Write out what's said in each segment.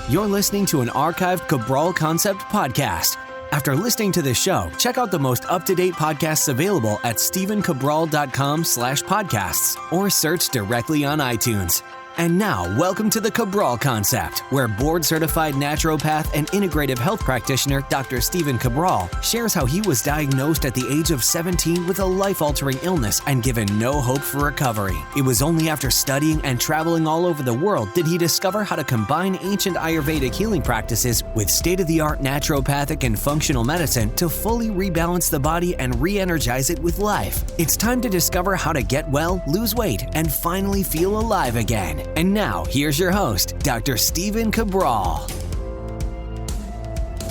You're listening to an archived Cabral Concept podcast. After listening to this show, check out the most up-to-date podcasts available at stephencabral.com/podcasts or search directly on iTunes. And now, welcome to the Cabral Concept, where board-certified naturopath and integrative health practitioner Dr. Stephen Cabral shares how he was diagnosed at the age of 17 with a life-altering illness and given no hope for recovery. It was only after studying and traveling all over the world did he discover how to combine ancient Ayurvedic healing practices with state-of-the-art naturopathic and functional medicine to fully rebalance the body and re-energize it with life. It's time to discover how to get well, lose weight, and finally feel alive again. And now, here's your host, Dr. Stephen Cabral.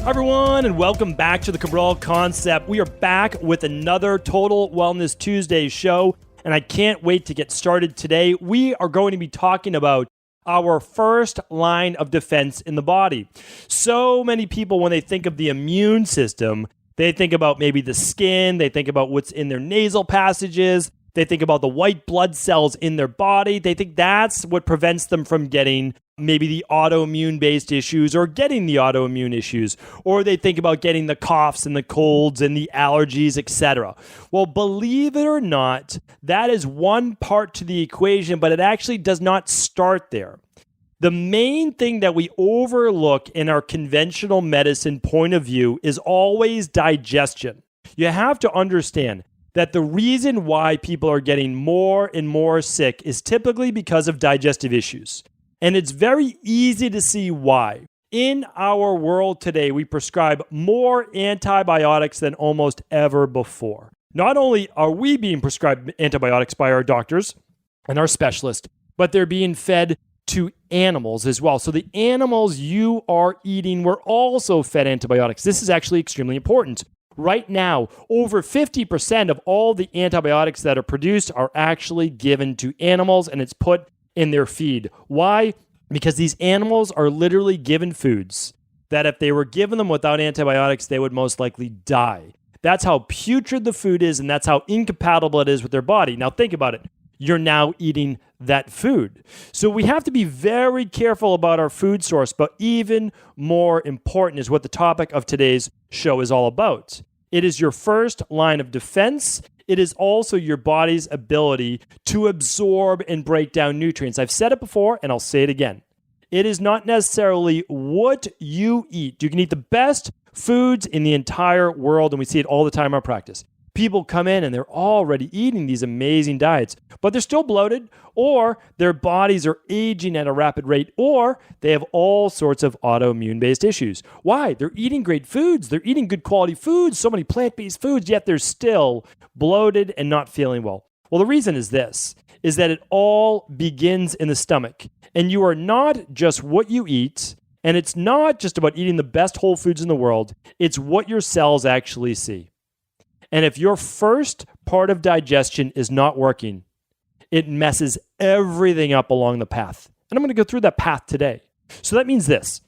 Hi everyone, and welcome back to the Cabral Concept. We are back with another Total Wellness Tuesday show, and I can't wait to get started today. We are going to be talking about our first line of defense in the body. So many people, when they think of the immune system, they think about maybe the skin, they think about what's in their nasal passages, they think about the white blood cells in their body. They think that's what prevents them from getting maybe the autoimmune-based issues or getting the autoimmune issues. Or they think about getting the coughs and the colds and the allergies, etc. Well, believe it or not, that is one part to the equation, but it actually does not start there. The main thing that we overlook in our conventional medicine point of view is always digestion. You have to understand that the reason why people are getting more and more sick is typically because of digestive issues. And it's very easy to see why. In our world today, we prescribe more antibiotics than almost ever before. Not only are we being prescribed antibiotics by our doctors and our specialists, but they're being fed to animals as well. So the animals you are eating were also fed antibiotics. This is actually extremely important. Right now, over 50% of all the antibiotics that are produced are actually given to animals, and it's put in their feed. Why? Because these animals are literally given foods that if they were given them without antibiotics, they would most likely die. That's how putrid the food is, and that's how incompatible it is with their body. Now think about it. You're now eating that food. So we have to be very careful about our food source, but even more important is what the topic of today's show is all about. It is your first line of defense. It is also your body's ability to absorb and break down nutrients. I've said it before, and I'll say it again. It is not necessarily what you eat. You can eat the best foods in the entire world, and we see it all the time in our practice. People come in and they're already eating these amazing diets, but they're still bloated, or their bodies are aging at a rapid rate, or they have all sorts of autoimmune-based issues. Why? They're eating great foods. They're eating good quality foods, so many plant-based foods, yet they're still bloated and not feeling well. Well, the reason is this, is that it all begins in the stomach, and you are not just what you eat, and it's not just about eating the best whole foods in the world. It's what your cells actually see. And if your first part of digestion is not working, it messes everything up along the path. And I'm going to go through that path today. So that means this.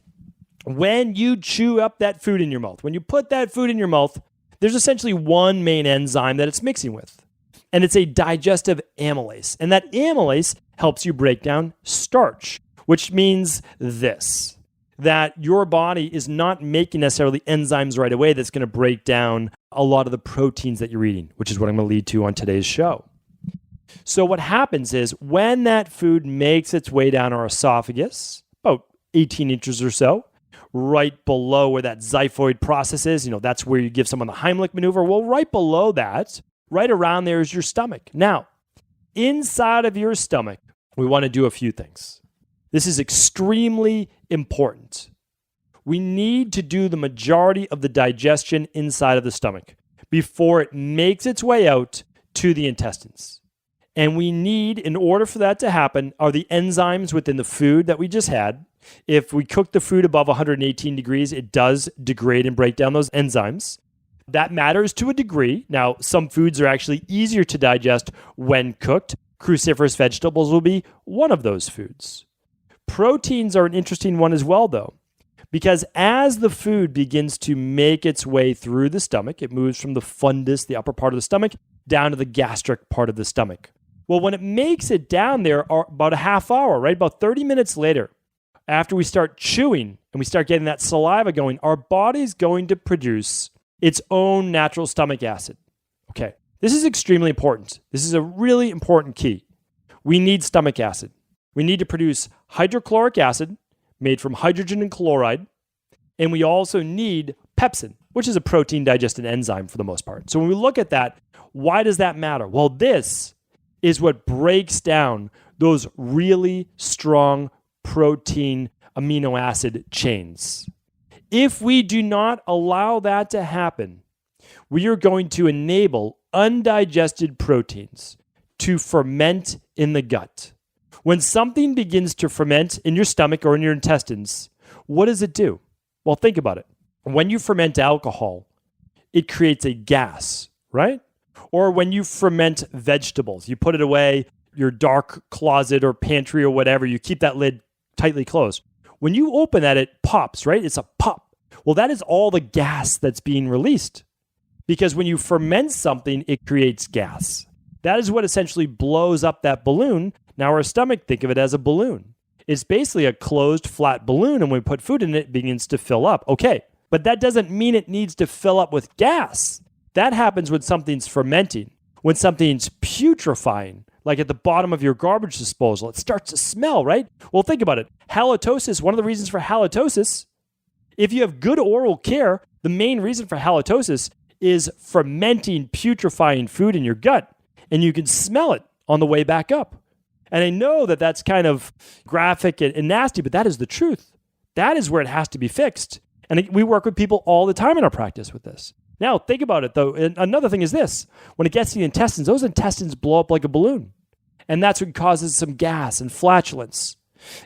When you chew up that food in your mouth, when you put that food in your mouth, there's essentially one main enzyme that it's mixing with. And it's a digestive amylase. And that amylase helps you break down starch, which means this, that your body is not making necessarily enzymes right away that's going to break down a lot of the proteins that you're eating, which is what I'm going to lead to on today's show. So what happens is when that food makes its way down our esophagus, about 18 inches or so, right below where that xiphoid process is, that's where you give someone the Heimlich maneuver. Well, right below that, right around there is your stomach. Now, inside of your stomach, we want to do a few things. This is extremely important. We need to do the majority of the digestion inside of the stomach before it makes its way out to the intestines. And we need, in order for that to happen, are the enzymes within the food that we just had. If we cook the food above 118 degrees, it does degrade and break down those enzymes. That matters to a degree. Now, some foods are actually easier to digest when cooked. Cruciferous vegetables will be one of those foods. Proteins are an interesting one as well, though, because as the food begins to make its way through the stomach, it moves from the fundus, the upper part of the stomach, down to the gastric part of the stomach. Well, when it makes it down there about a half hour, right, about 30 minutes later, after we start chewing and we start getting that saliva going, our body's going to produce its own natural stomach acid. Okay, this is extremely important. This is a really important key. We need stomach acid. We need to produce hydrochloric acid made from hydrogen and chloride, and we also need pepsin, which is a protein digested enzyme for the most part. So when we look at that, why does that matter? Well, this is what breaks down those really strong protein amino acid chains. If we do not allow that to happen, we are going to enable undigested proteins to ferment in the gut. When something begins to ferment in your stomach or in your intestines, what does it do? Well, think about it. When you ferment alcohol, it creates a gas, right? Or when you ferment vegetables, you put it away, your dark closet or pantry or whatever, you keep that lid tightly closed. When you open that, it pops, right? It's a pop. Well, that is all the gas that's being released. Because when you ferment something, it creates gas. That is what essentially blows up that balloon. Now our stomach, think of it as a balloon. It's basically a closed, flat balloon, and when we put food in it, it begins to fill up. Okay, but that doesn't mean it needs to fill up with gas. That happens when something's fermenting, when something's putrefying, like at the bottom of your garbage disposal. It starts to smell, right? Well, think about it. Halitosis, one of the reasons for halitosis, if you have good oral care, the main reason for halitosis is fermenting, putrefying food in your gut, and you can smell it on the way back up. And I know that that's kind of graphic and nasty, but that is the truth. That is where it has to be fixed. And we work with people all the time in our practice with this. Now, think about it, though. And another thing is this. When it gets to the intestines, those intestines blow up like a balloon. And that's what causes some gas and flatulence.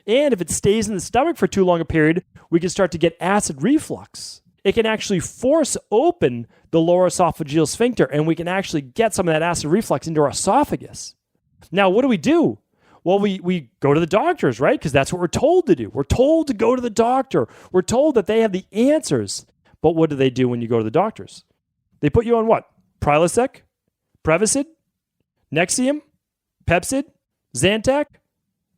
And if it stays in the stomach for too long a period, we can start to get acid reflux. It can actually force open the lower esophageal sphincter, and we can actually get some of that acid reflux into our esophagus. Now, what do? Well, we go to the doctors, right? Because that's what we're told to do. We're told to go to the doctor. We're told that they have the answers. But what do they do when you go to the doctors? They put you on what? Prilosec? Prevacid? Nexium? Pepsid? Zantac?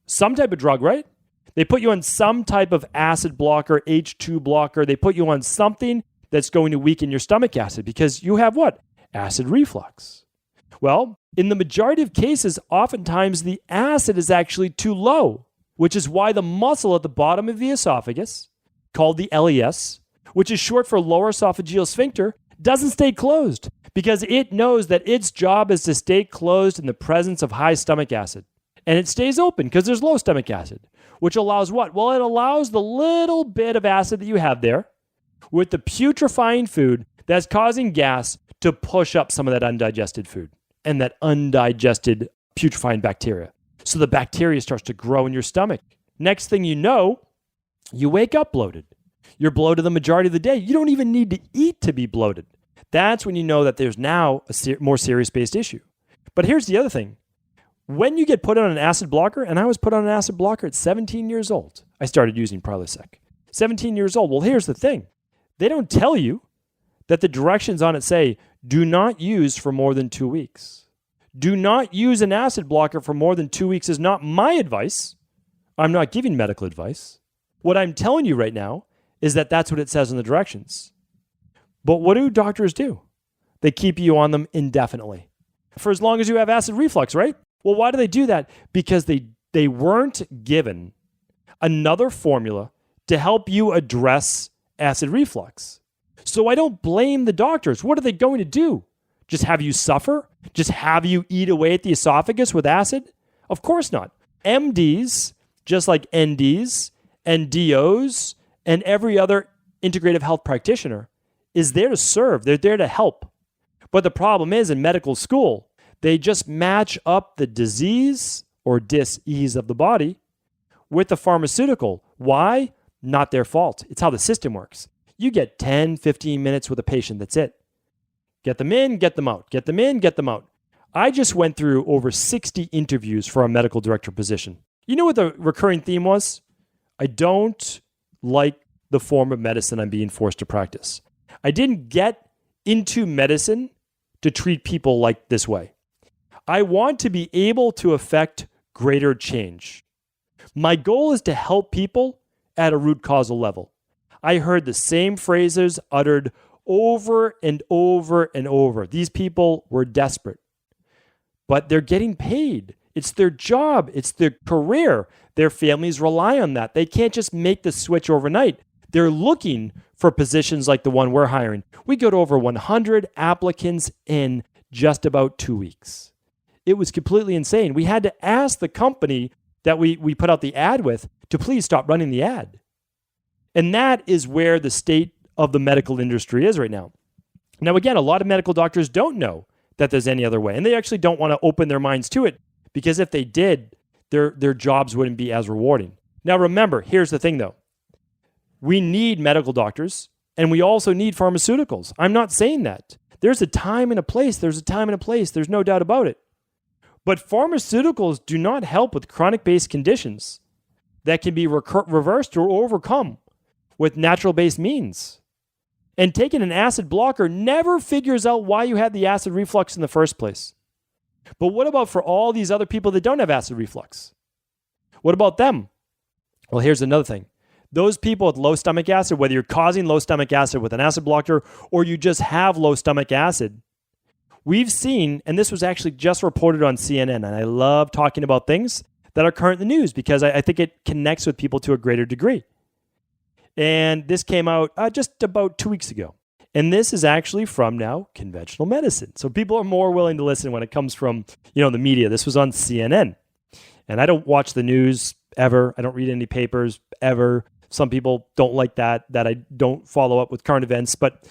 Some type of drug, right? They put you on some type of acid blocker, H2 blocker. They put you on something that's going to weaken your stomach acid because you have what? Acid reflux. Well, in the majority of cases, oftentimes the acid is actually too low, which is why the muscle at the bottom of the esophagus, called the LES, which is short for lower esophageal sphincter, doesn't stay closed because it knows that its job is to stay closed in the presence of high stomach acid. And it stays open because there's low stomach acid, which allows what? Well, it allows the little bit of acid that you have there with the putrefying food that's causing gas to push up some of that undigested food and that undigested putrefying bacteria. So the bacteria starts to grow in your stomach. Next thing you know, you wake up bloated. You're bloated the majority of the day. You don't even need to eat to be bloated. That's when you know that there's now a more serious-based issue. But here's the other thing. When you get put on an acid blocker, and I was put on an acid blocker at 17 years old, I started using Prilosec. 17 years old. Well, here's the thing. They don't tell you that the directions on it say, do not use for more than 2 weeks. Do not use an acid blocker for more than 2 weeks is not my advice. I'm not giving medical advice. What I'm telling you right now is that that's what it says in the directions. But what do doctors do? They keep you on them indefinitely. For as long as you have acid reflux, right? Well, why do they do that? Because they weren't given another formula to help you address acid reflux. So I don't blame the doctors. What are they going to do? Just have you suffer? Just have you eat away at the esophagus with acid? Of course not. MDs, just like NDs and DOs and every other integrative health practitioner, is there to serve. They're there to help. But the problem is in medical school, they just match up the disease or dis-ease of the body with the pharmaceutical. Why? Not their fault. It's how the system works. You get 10, 15 minutes with a patient. That's it. Get them in, get them out. Get them in, get them out. I just went through over 60 interviews for a medical director position. You know what the recurring theme was? I don't like the form of medicine I'm being forced to practice. I didn't get into medicine to treat people like this way. I want to be able to affect greater change. My goal is to help people at a root causal level. I heard the same phrases uttered over and over and over. These people were desperate, but they're getting paid. It's their job. It's their career. Their families rely on that. They can't just make the switch overnight. They're looking for positions like the one we're hiring. We got over 100 applicants in just about 2 weeks. It was completely insane. We had to ask the company that we put out the ad with to please stop running the ad. And that is where the state of the medical industry is right now. Now, again, a lot of medical doctors don't know that there's any other way, and they actually don't want to open their minds to it, because if they did, their jobs wouldn't be as rewarding. Now, remember, here's the thing, though. We need medical doctors, and we also need pharmaceuticals. I'm not saying that. There's a time and a place. There's a time and a place. There's no doubt about it. But pharmaceuticals do not help with chronic-based conditions that can be reversed or overcome with natural-based means. And taking an acid blocker never figures out why you had the acid reflux in the first place. But what about for all these other people that don't have acid reflux? What about them? Well, here's another thing. Those people with low stomach acid, whether you're causing low stomach acid with an acid blocker or you just have low stomach acid, we've seen, and this was actually just reported on CNN, and I love talking about things that are current in the news because I think it connects with people to a greater degree. And this came out just about 2 weeks ago. And this is actually from now conventional medicine. So people are more willing to listen when it comes from, the media. This was on CNN. And I don't watch the news ever. I don't read any papers ever. Some people don't like that I don't follow up with current events. But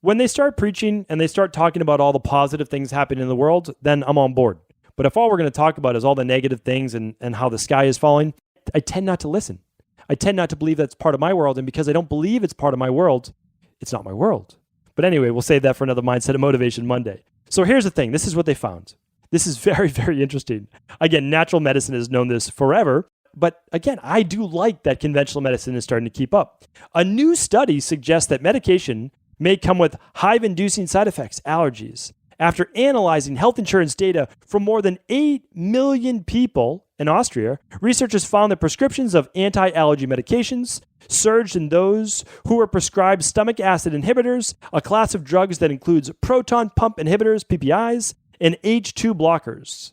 when they start preaching and they start talking about all the positive things happening in the world, then I'm on board. But if all we're going to talk about is all the negative things and how the sky is falling, I tend not to listen. I tend not to believe that's part of my world. And because I don't believe it's part of my world, it's not my world. But anyway, we'll save that for another Mindset and Motivation Monday. So here's the thing. This is what they found. This is very, very interesting. Again, natural medicine has known this forever. But again, I do like that conventional medicine is starting to keep up. A new study suggests that medication may come with hive-inducing side effects, allergies. After analyzing health insurance data from more than 8 million people in Austria, researchers found that prescriptions of anti-allergy medications surged in those who were prescribed stomach acid inhibitors, a class of drugs that includes proton pump inhibitors, PPIs, and H2 blockers.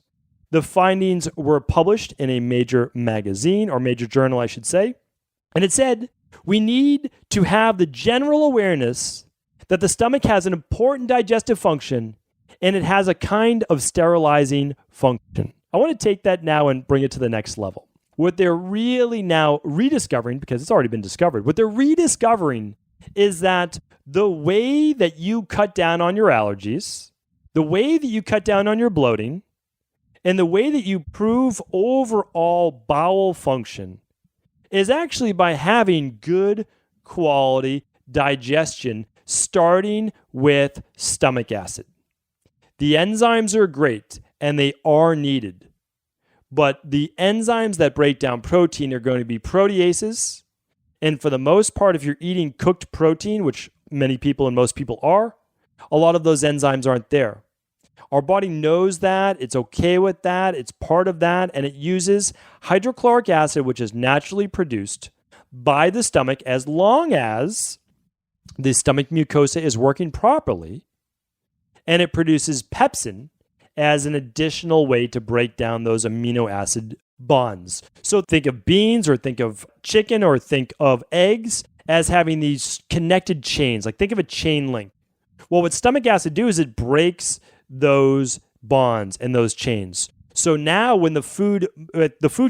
The findings were published in a major magazine, or major journal, I should say, and it said, we need to have the general awareness that the stomach has an important digestive function and it has a kind of sterilizing function. I want to take that now and bring it to the next level. What they're really now rediscovering, because it's already been discovered, what they're rediscovering is that the way that you cut down on your allergies, the way that you cut down on your bloating, and the way that you improve overall bowel function is actually by having good quality digestion, starting with stomach acid. The enzymes are great and they are needed, but the enzymes that break down protein are going to be proteases. And for the most part, if you're eating cooked protein, which many people and most people are, a lot of those enzymes aren't there. Our body knows that, it's okay with that, it's part of that, and it uses hydrochloric acid, which is naturally produced by the stomach as long as the stomach mucosa is working properly, and it produces pepsin as an additional way to break down those amino acid bonds. So think of beans or think of chicken or think of eggs as having these connected chains. Like think of a chain link. Well, what stomach acid do is it breaks those bonds and those chains. So now when the food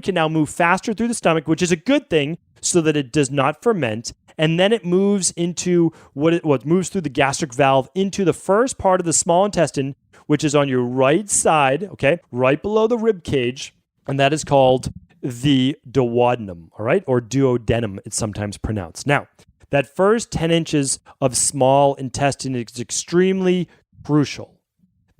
can now move faster through the stomach, which is a good thing so that it does not ferment, and then it moves into what moves through the gastric valve into the first part of the small intestine, which is on your right side, okay, right below the rib cage, and that is called the duodenum, all right, or duodenum, it's sometimes pronounced. Now, that first 10 inches of small intestine is extremely crucial.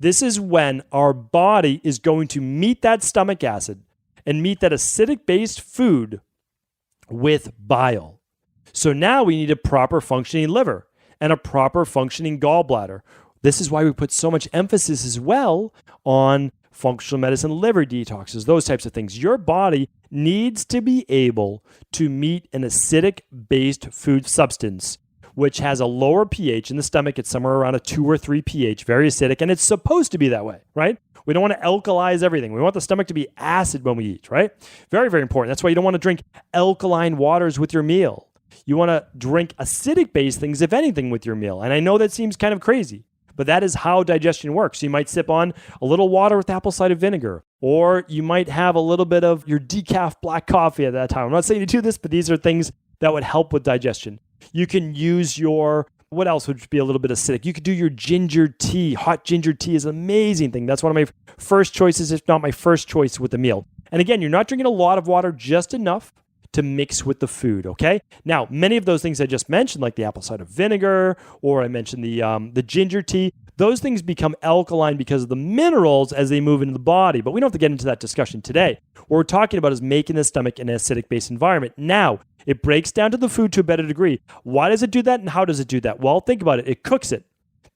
This is when our body is going to meet that stomach acid and meet that acidic-based food with bile. So now we need a proper functioning liver and a proper functioning gallbladder. This is why we put so much emphasis as well on functional medicine, liver detoxes, those types of things. Your body needs to be able to meet an acidic-based food substance, which has a lower pH in the stomach. It's somewhere around a 2 or 3 pH, very acidic, and it's supposed to be that way, right? We don't want to alkalize everything. We want the stomach to be acid when we eat, right? Very, very important. That's why you don't want to drink alkaline waters with your meal. You want to drink acidic-based things, if anything, with your meal. And I know that seems kind of crazy, but that is how digestion works. You might sip on a little water with apple cider vinegar, or you might have a little bit of your decaf black coffee at that time. I'm not saying to do this, but these are things that would help with digestion. You can use what else would be a little bit acidic? You could do your ginger tea. Hot ginger tea is an amazing thing. That's one of my first choices, if not my first choice with the meal. And again, you're not drinking a lot of water, just enough to mix with the food, okay? Now, many of those things I just mentioned, like the apple cider vinegar, or I mentioned the ginger tea, those things become alkaline because of the minerals as they move into the body. But we don't have to get into that discussion today. What we're talking about is making the stomach an acidic-based environment. Now, it breaks down to the food to a better degree. Why does it do that, and how does it do that? Well, think about it. It cooks it.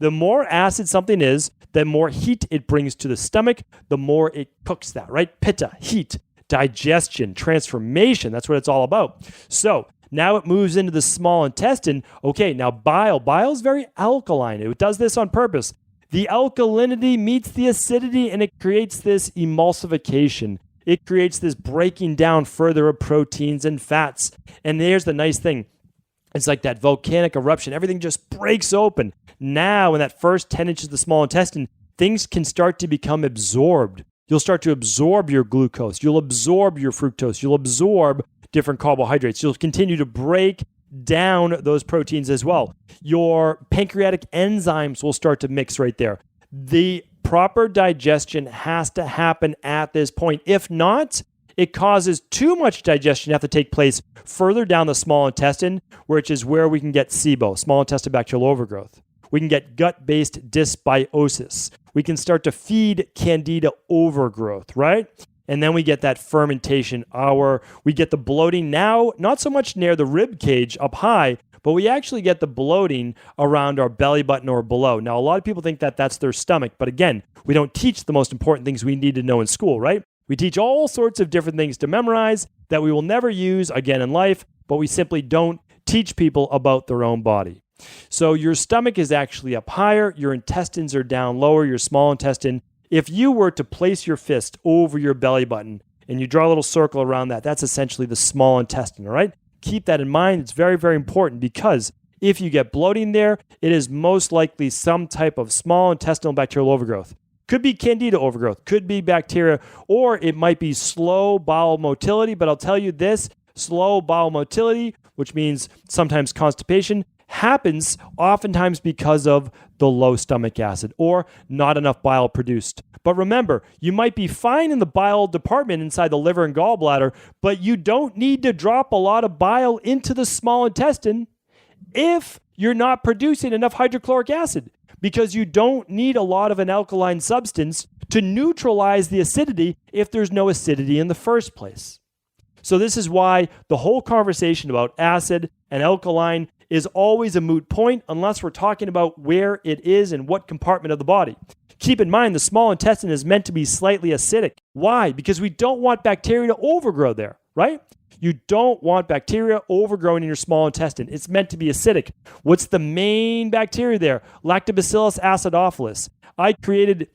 The more acid something is, the more heat it brings to the stomach, the more it cooks that, right? Pitta, heat, digestion, transformation. That's what it's all about. So now it moves into the small intestine. Okay, now bile. Bile is very alkaline. It does this on purpose. The alkalinity meets the acidity, and it creates this emulsification. It creates this breaking down further of proteins and fats. And there's the nice thing. It's like that volcanic eruption. Everything just breaks open. Now, in that first 10 inches of the small intestine, things can start to become absorbed. You'll start to absorb your glucose. You'll absorb your fructose. You'll absorb different carbohydrates. You'll continue to break down those proteins as well. Your pancreatic enzymes will start to mix right there. The proper digestion has to happen at this point. If not, it causes too much digestion to have to take place further down the small intestine, which is where we can get SIBO, small intestinal bacterial overgrowth. We can get gut-based dysbiosis. We can start to feed candida overgrowth, right? And then we get that fermentation. We get the bloating now, not so much near the rib cage up high, but we actually get the bloating around our belly button or below. Now, a lot of people think that that's their stomach, but again, we don't teach the most important things we need to know in school, right? We teach all sorts of different things to memorize that we will never use again in life, but we simply don't teach people about their own body. So your stomach is actually up higher, your intestines are down lower, your small intestine. If you were to place your fist over your belly button and you draw a little circle around that, that's essentially the small intestine, all right? Keep that in mind. It's very, very important because if you get bloating there, it is most likely some type of small intestinal bacterial overgrowth. Could be candida overgrowth, could be bacteria, or it might be slow bowel motility. But I'll tell you this, slow bowel motility, which means sometimes constipation, happens oftentimes because of the low stomach acid or not enough bile produced. But remember, you might be fine in the bile department inside the liver and gallbladder, but you don't need to drop a lot of bile into the small intestine if you're not producing enough hydrochloric acid, because you don't need a lot of an alkaline substance to neutralize the acidity if there's no acidity in the first place. So this is why the whole conversation about acid and alkaline is always a moot point unless we're talking about where it is and what compartment of the body. Keep in mind, the small intestine is meant to be slightly acidic. Why? Because we don't want bacteria to overgrow there, right? You don't want bacteria overgrowing in your small intestine. It's meant to be acidic. What's the main bacteria there? Lactobacillus acidophilus. I created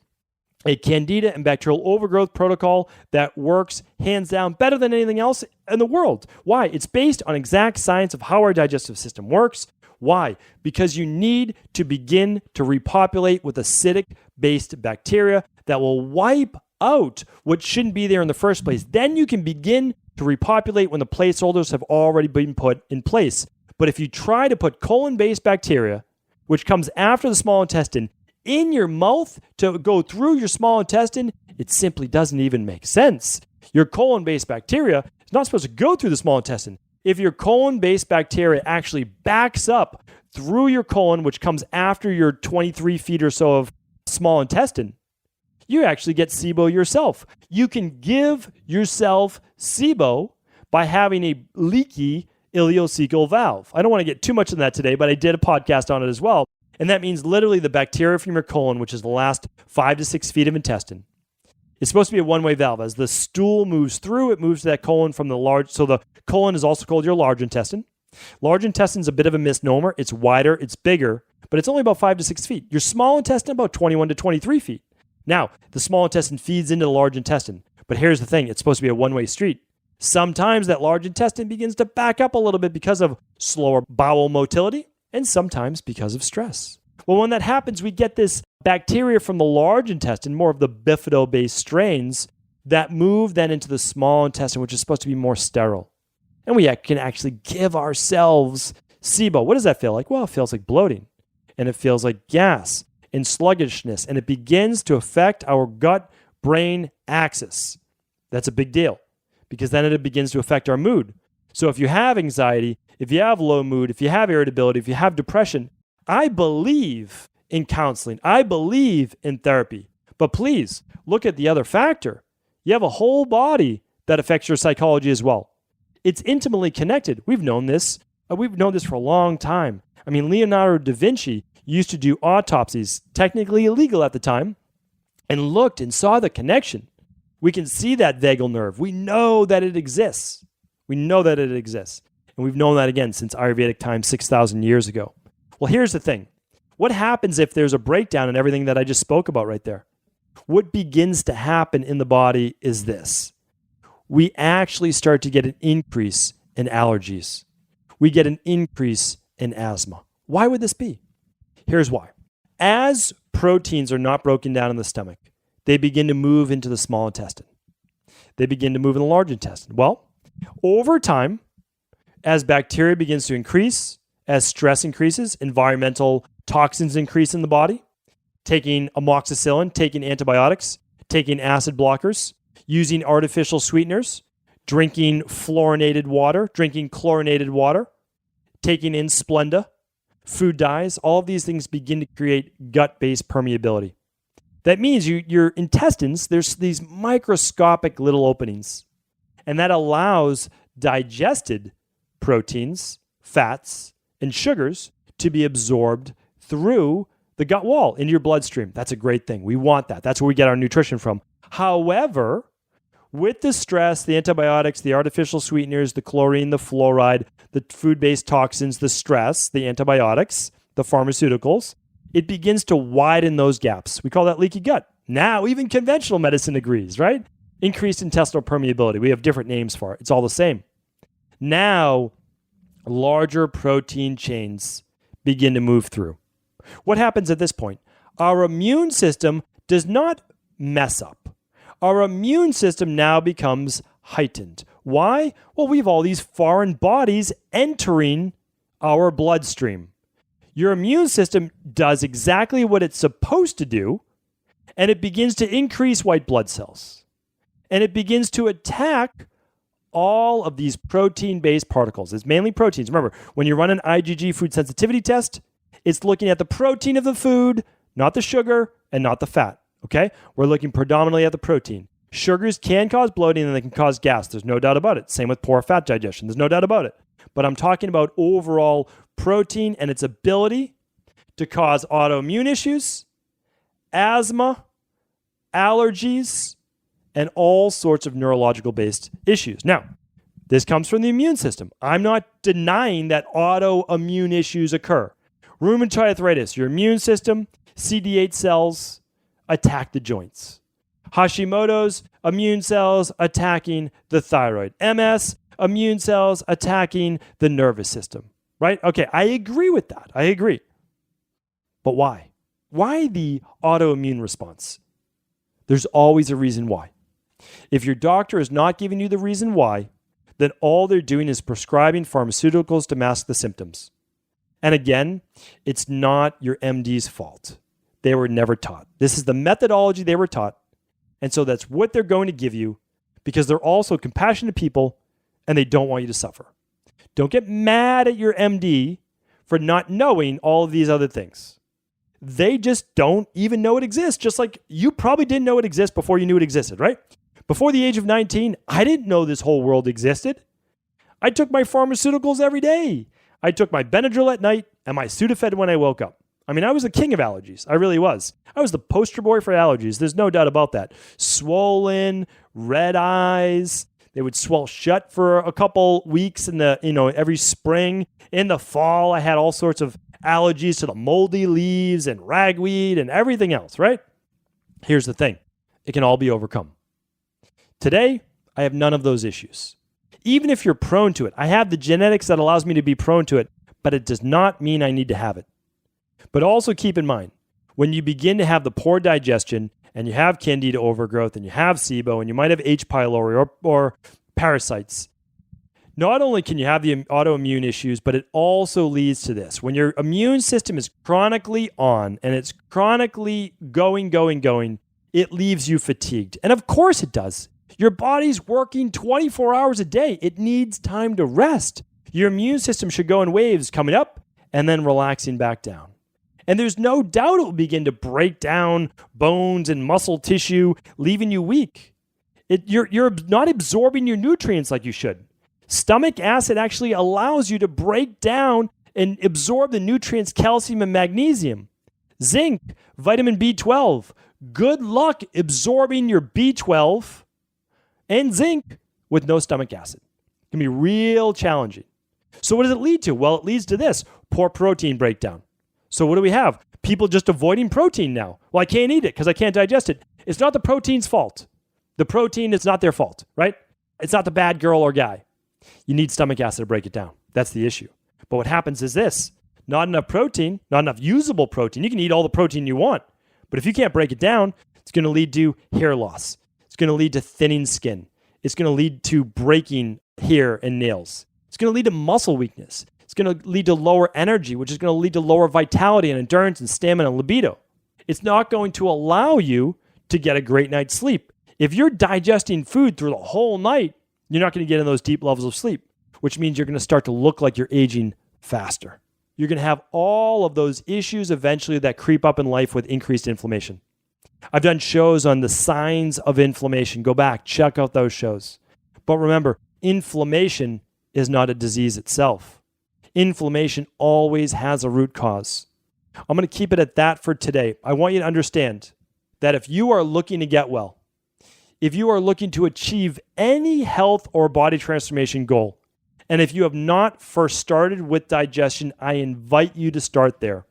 a candida and bacterial overgrowth protocol that works hands down better than anything else in the world. Why? It's based on exact science of how our digestive system works. Why? Because you need to begin to repopulate with acidic-based bacteria that will wipe out what shouldn't be there in the first place. Then you can begin to repopulate when the placeholders have already been put in place. But if you try to put colon-based bacteria, which comes after the small intestine, in your mouth to go through your small intestine, it simply doesn't even make sense. Your colon-based bacteria is not supposed to go through the small intestine. If your colon-based bacteria actually backs up through your colon, which comes after your 23 feet or so of small intestine, you actually get SIBO yourself. You can give yourself SIBO by having a leaky ileocecal valve. I don't want to get too much on that today, but I did a podcast on it as well. And that means literally the bacteria from your colon, which is the last 5 to 6 feet of intestine, It's supposed to be a one-way valve. As the stool moves through, it moves to that colon from the large. So the colon is also called your large intestine. Large intestine is a bit of a misnomer. It's wider, it's bigger, but it's only about 5 to 6 feet. Your small intestine, about 21 to 23 feet. Now, the small intestine feeds into the large intestine. But here's the thing. It's supposed to be a one-way street. Sometimes that large intestine begins to back up a little bit because of slower bowel motility, and sometimes because of stress. Well, when that happens, we get this bacteria from the large intestine, more of the bifido-based strains, that move then into the small intestine, which is supposed to be more sterile. And we can actually give ourselves SIBO. What does that feel like? Well, it feels like bloating, and it feels like gas and sluggishness, and it begins to affect our gut-brain axis. That's a big deal, because then it begins to affect our mood. So if you have anxiety, if you have low mood, if you have irritability, if you have depression, I believe in counseling. I believe in therapy. But please look at the other factor. You have a whole body that affects your psychology as well. It's intimately connected. We've known this. We've known this for a long time. I mean, Leonardo da Vinci used to do autopsies, technically illegal at the time, and looked and saw the connection. We can see that vagal nerve. We know that it exists. We know that it exists. And we've known that again since Ayurvedic times 6,000 years ago. Well, here's the thing. What happens if there's a breakdown in everything that I just spoke about right there? What begins to happen in the body is this. We actually start to get an increase in allergies. We get an increase in asthma. Why would this be? Here's why. As proteins are not broken down in the stomach, they begin to move into the small intestine. They begin to move in the large intestine. Well, over time, as bacteria begins to increase, as stress increases, environmental toxins increase in the body, taking amoxicillin, taking antibiotics, taking acid blockers, using artificial sweeteners, drinking fluorinated water, drinking chlorinated water, taking in Splenda, food dyes, all of these things begin to create gut-based permeability. That means your intestines, there's these microscopic little openings, and that allows digested proteins, fats, and sugars to be absorbed through the gut wall into your bloodstream. That's a great thing. We want that. That's where we get our nutrition from. However, with the stress, the antibiotics, the artificial sweeteners, the chlorine, the fluoride, the food-based toxins, the stress, the antibiotics, the pharmaceuticals, it begins to widen those gaps. We call that leaky gut. Now, even conventional medicine agrees, right? Increased intestinal permeability. We have different names for it. It's all the same. Now, larger protein chains begin to move through. What happens at this point? Our immune system does not mess up. Our immune system now becomes heightened. Why? Well, we have all these foreign bodies entering our bloodstream. Your immune system does exactly what it's supposed to do, and it begins to increase white blood cells. And it begins to attack all of these protein-based particles. It's mainly proteins. Remember, when you run an IgG food sensitivity test, it's looking at the protein of the food, not the sugar, and not the fat. Okay? We're looking predominantly at the protein. Sugars can cause bloating and they can cause gas. There's no doubt about it. Same with poor fat digestion. There's no doubt about it. But I'm talking about overall protein and its ability to cause autoimmune issues, asthma, allergies, and all sorts of neurological-based issues. Now, this comes from the immune system. I'm not denying that autoimmune issues occur. Rheumatoid arthritis, your immune system, CD8 cells attack the joints. Hashimoto's, immune cells attacking the thyroid. MS, immune cells attacking the nervous system. Right? Okay, I agree with that. I agree. But why? Why the autoimmune response? There's always a reason why. If your doctor is not giving you the reason why, then all they're doing is prescribing pharmaceuticals to mask the symptoms. And again, it's not your MD's fault. They were never taught. This is the methodology they were taught. And so that's what they're going to give you because they're also compassionate people and they don't want you to suffer. Don't get mad at your MD for not knowing all of these other things. They just don't even know it exists, just like you probably didn't know it exists before you knew it existed, right? Before the age of 19, I didn't know this whole world existed. I took my pharmaceuticals every day. I took my Benadryl at night and my Sudafed when I woke up. I mean, I was the king of allergies. I really was. I was the poster boy for allergies. There's no doubt about that. Swollen, red eyes. They would swell shut for a couple weeks every spring. In the fall, I had all sorts of allergies to the moldy leaves and ragweed and everything else, right? Here's the thing. It can all be overcome. Today, I have none of those issues. Even if you're prone to it, I have the genetics that allows me to be prone to it, but it does not mean I need to have it. But also keep in mind, when you begin to have the poor digestion and you have candida overgrowth and you have SIBO and you might have H. pylori or parasites, not only can you have the autoimmune issues, but it also leads to this. When your immune system is chronically on and it's chronically going, it leaves you fatigued. And of course it does. Your body's working 24 hours a day. It needs time to rest. Your immune system should go in waves, coming up and then relaxing back down. And there's no doubt it will begin to break down bones and muscle tissue, leaving you weak. You're not absorbing your nutrients like you should. Stomach acid actually allows you to break down and absorb the nutrients calcium and magnesium. Zinc, vitamin B12. Good luck absorbing your B12 and zinc with no stomach acid. It can be real challenging. So what does it lead to? Well, it leads to this, poor protein breakdown. So what do we have? People just avoiding protein now. Well, I can't eat it because I can't digest it. It's not the protein's fault. The protein is not their fault, right? It's not the bad girl or guy. You need stomach acid to break it down. That's the issue. But what happens is this, not enough protein, not enough usable protein. You can eat all the protein you want, but if you can't break it down, it's going to lead to hair loss. It's going to lead to thinning skin. It's going to lead to breaking hair and nails. It's going to lead to muscle weakness. It's going to lead to lower energy, which is going to lead to lower vitality and endurance and stamina and libido. It's not going to allow you to get a great night's sleep. If you're digesting food through the whole night, you're not going to get in those deep levels of sleep, which means you're going to start to look like you're aging faster. You're going to have all of those issues eventually that creep up in life with increased inflammation. I've done shows on the signs of inflammation. Go back, check out those shows. But remember, inflammation is not a disease itself. Inflammation always has a root cause. I'm going to keep it at that for today. I want you to understand that if you are looking to get well, if you are looking to achieve any health or body transformation goal, and if you have not first started with digestion, I invite you to start there.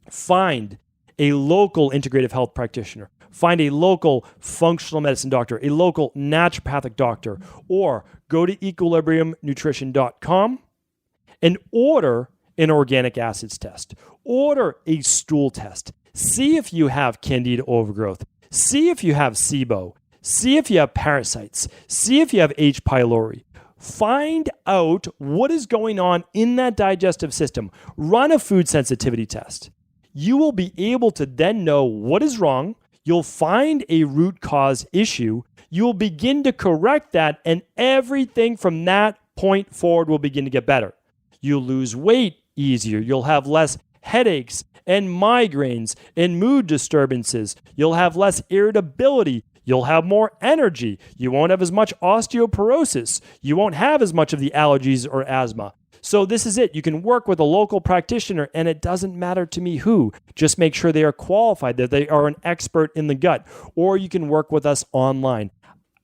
Find a local integrative health practitioner. Find a local functional medicine doctor, a local naturopathic doctor, or go to equilibriumnutrition.com and order an organic acids test. Order a stool test. See if you have candida overgrowth. See if you have SIBO. See if you have parasites. See if you have H. pylori. Find out what is going on in that digestive system. Run a food sensitivity test. You will be able to then know what is wrong. You'll find a root cause issue. You will begin to correct that, and everything from that point forward will begin to get better. You'll lose weight easier. You'll have less headaches and migraines and mood disturbances. You'll have less irritability. You'll have more energy. You won't have as much osteoporosis. You won't have as much of the allergies or asthma. So this is it. You can work with a local practitioner, and it doesn't matter to me who. Just make sure they are qualified, that they are an expert in the gut, or you can work with us online.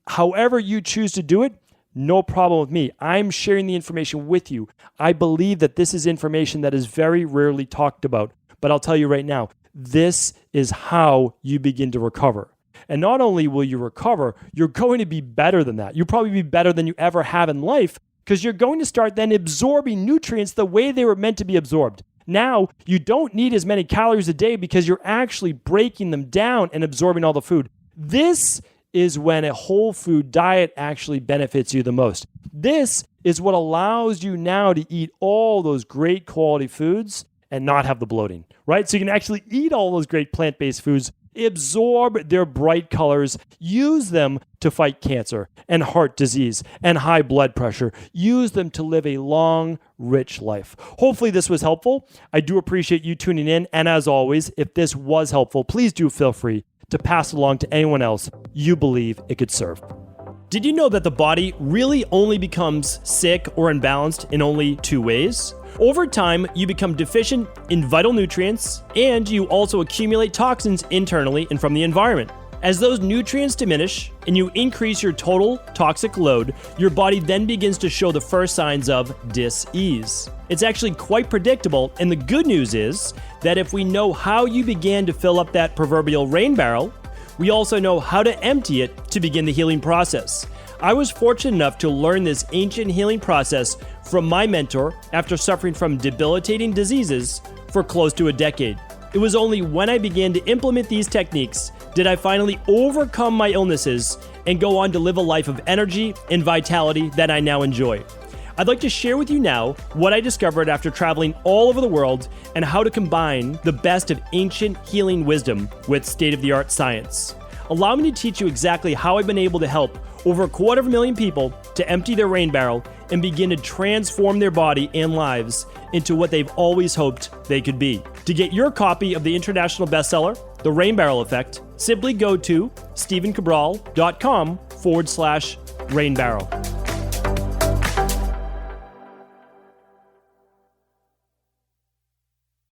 However you choose to do it, no problem with me. I'm sharing the information with you. I believe that this is information that is very rarely talked about. But I'll tell you right now, this is how you begin to recover. And not only will you recover, you're going to be better than that. You'll probably be better than you ever have in life because you're going to start then absorbing nutrients the way they were meant to be absorbed. Now, you don't need as many calories a day because you're actually breaking them down and absorbing all the food. This is when a whole food diet actually benefits you the most. This is what allows you now to eat all those great quality foods and not have the bloating, right? So you can actually eat all those great plant-based foods, absorb their bright colors, use them to fight cancer and heart disease and high blood pressure. Use them to live a long, rich life. Hopefully this was helpful. I do appreciate you tuning in. And as always, if this was helpful, please do feel free to pass it along to anyone else you believe it could serve. Did you know that the body really only becomes sick or imbalanced in only 2 ways? Over time, you become deficient in vital nutrients, and you also accumulate toxins internally and from the environment. As those nutrients diminish and you increase your total toxic load, your body then begins to show the first signs of dis-ease. It's actually quite predictable, and the good news is that if we know how you began to fill up that proverbial rain barrel, we also know how to empty it to begin the healing process. I was fortunate enough to learn this ancient healing process from my mentor after suffering from debilitating diseases for close to a decade. It was only when I began to implement these techniques did I finally overcome my illnesses and go on to live a life of energy and vitality that I now enjoy. I'd like to share with you now what I discovered after traveling all over the world and how to combine the best of ancient healing wisdom with state-of-the-art science. Allow me to teach you exactly how I've been able to help over 250,000 people to empty their rain barrel and begin to transform their body and lives into what they've always hoped they could be. To get your copy of the international bestseller, The Rain Barrel Effect, simply go to stephencabral.com/rainbarrel.